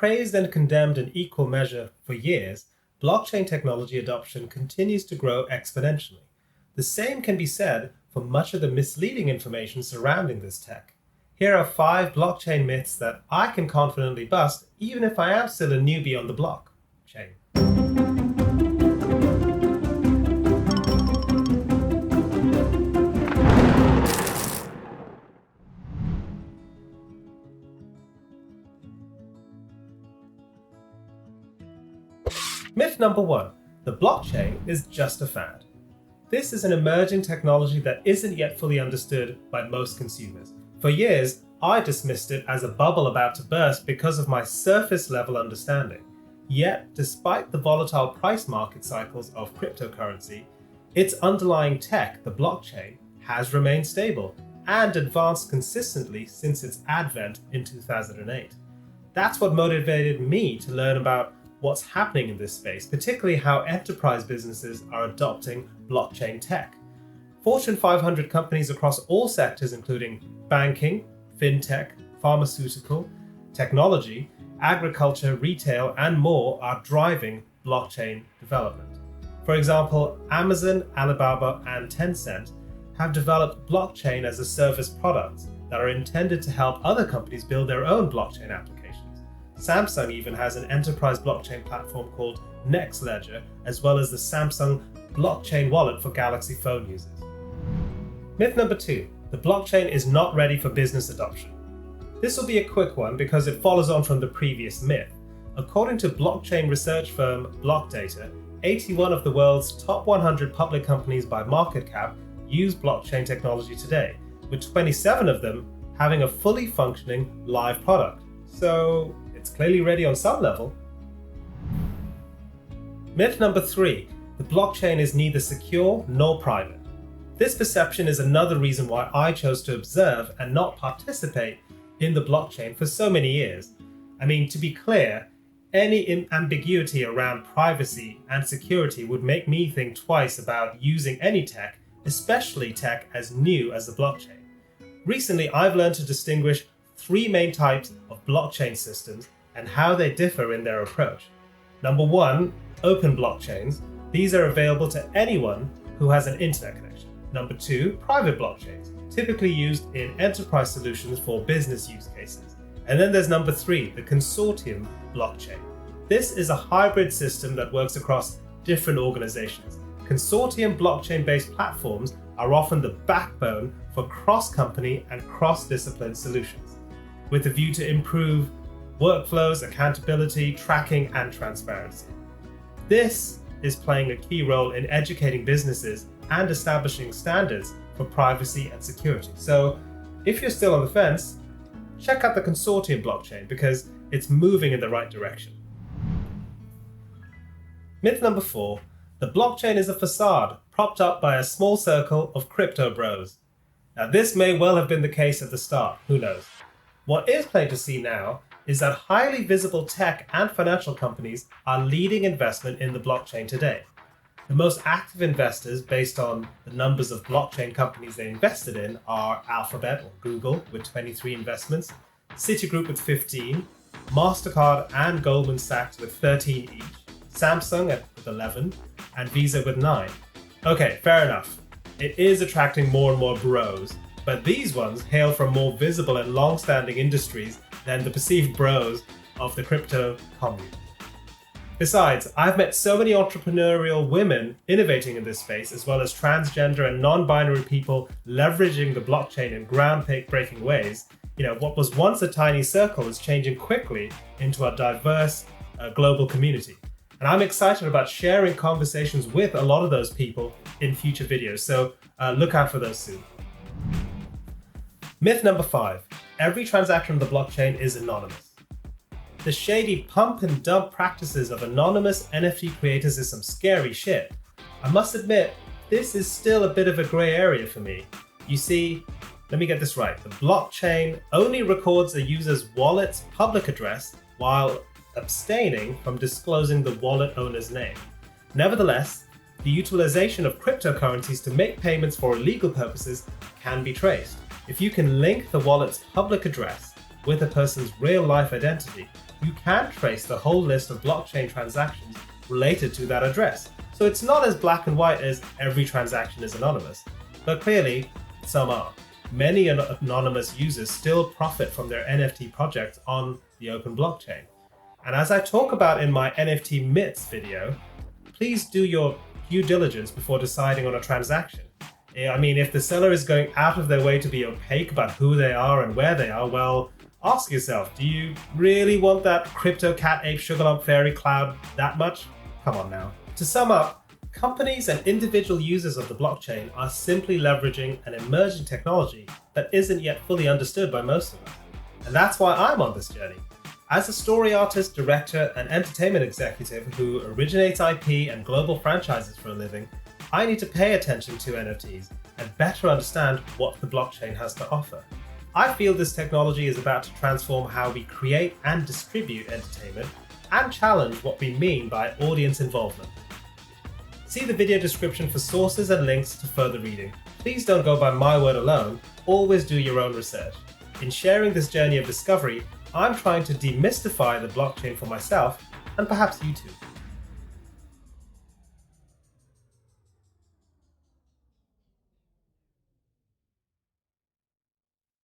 praised and condemned in equal measure for years, blockchain technology adoption continues to grow exponentially. The same can be said for much of the misleading information surrounding this tech. Here are 5 blockchain myths that I can confidently bust, even if I am still a newbie on the blockchain. Myth number 1. The blockchain is just a fad. This is an emerging technology that isn't yet fully understood by most consumers. For years, I dismissed it as a bubble about to burst because of my surface level understanding. Yet, despite the volatile price market cycles of cryptocurrency, its underlying tech, the blockchain, has remained stable and advanced consistently since its advent in 2008. That's what motivated me to learn about what's happening in this space, particularly how enterprise businesses are adopting blockchain tech. Fortune 500 companies across all sectors, including banking, fintech, pharmaceutical, technology, agriculture, retail, and more, are driving blockchain development. For example, Amazon, Alibaba, and Tencent have developed blockchain as a service products that are intended to help other companies build their own blockchain applications. Samsung even has an enterprise blockchain platform called NextLedger, as well as the Samsung blockchain wallet for Galaxy phone users. Myth number 2. The blockchain is not ready for business adoption. This will be a quick one because it follows on from the previous myth. According to blockchain research firm Blockdata, 81 of the world's top 100 public companies by market cap use blockchain technology today, with 27 of them having a fully functioning live product. So it's clearly ready on some level. Myth number 3. The blockchain is neither secure nor private. This perception is another reason why I chose to observe and not participate in the blockchain for so many years. I mean, to be clear, any ambiguity around privacy and security would make me think twice about using any tech, especially tech as new as the blockchain. Recently, I've learned to distinguish 3 main types of blockchain systems and how they differ in their approach. Number 1, open blockchains. These are available to anyone who has an internet connection. Number 2, private blockchains, typically used in enterprise solutions for business use cases. And then there's number 3, the consortium blockchain. This is a hybrid system that works across different organizations. Consortium blockchain-based platforms are often the backbone for cross-company and cross-discipline solutions, with a view to improve workflows, accountability, tracking, and transparency. This is playing a key role in educating businesses and establishing standards for privacy and security. So if you're still on the fence, check out the consortium blockchain because it's moving in the right direction. Myth number 4, the blockchain is a facade propped up by a small circle of crypto bros. Now this may well have been the case at the start, who knows? What is plain to see now is that highly visible tech and financial companies are leading investment in the blockchain today. The most active investors, based on the numbers of blockchain companies they invested in, are Alphabet or Google with 23 investments, Citigroup with 15, MasterCard and Goldman Sachs with 13 each, Samsung with 11, and Visa with 9. Okay, fair enough. It is attracting more and more bros, but these ones hail from more visible and long-standing industries than the perceived bros of the crypto commune. Besides, I've met so many entrepreneurial women innovating in this space, as well as transgender and non-binary people leveraging the blockchain in groundbreaking ways. What was once a tiny circle is changing quickly into a diverse global community. And I'm excited about sharing conversations with a lot of those people in future videos, so look out for those soon. Myth number 5. Every transaction on the blockchain is anonymous. The shady pump and dump practices of anonymous NFT creators is some scary shit. I must admit, this is still a bit of a gray area for me. You see, let me get this right. The blockchain only records a user's wallet's public address while abstaining from disclosing the wallet owner's name. Nevertheless, the utilization of cryptocurrencies to make payments for illegal purposes can be traced. If you can link the wallet's public address with a person's real-life identity, you can trace the whole list of blockchain transactions related to that address. So it's not as black and white as every transaction is anonymous, but clearly some are. Many anonymous users still profit from their NFT projects on the open blockchain. And as I talk about in my NFT myths video, please do your due diligence before deciding on a transaction. I mean, if the seller is going out of their way to be opaque about who they are and where they are, well, ask yourself, do you really want that crypto cat ape sugar lump fairy cloud that much? Come on now. To sum up, companies and individual users of the blockchain are simply leveraging an emerging technology that isn't yet fully understood by most of us. And that's why I'm on this journey. As a story artist, director, and entertainment executive who originates IP and global franchises for a living, I need to pay attention to NFTs and better understand what the blockchain has to offer. I feel this technology is about to transform how we create and distribute entertainment and challenge what we mean by audience involvement. See the video description for sources and links to further reading. Please don't go by my word alone, always do your own research. In sharing this journey of discovery, I'm trying to demystify the blockchain for myself and perhaps you too.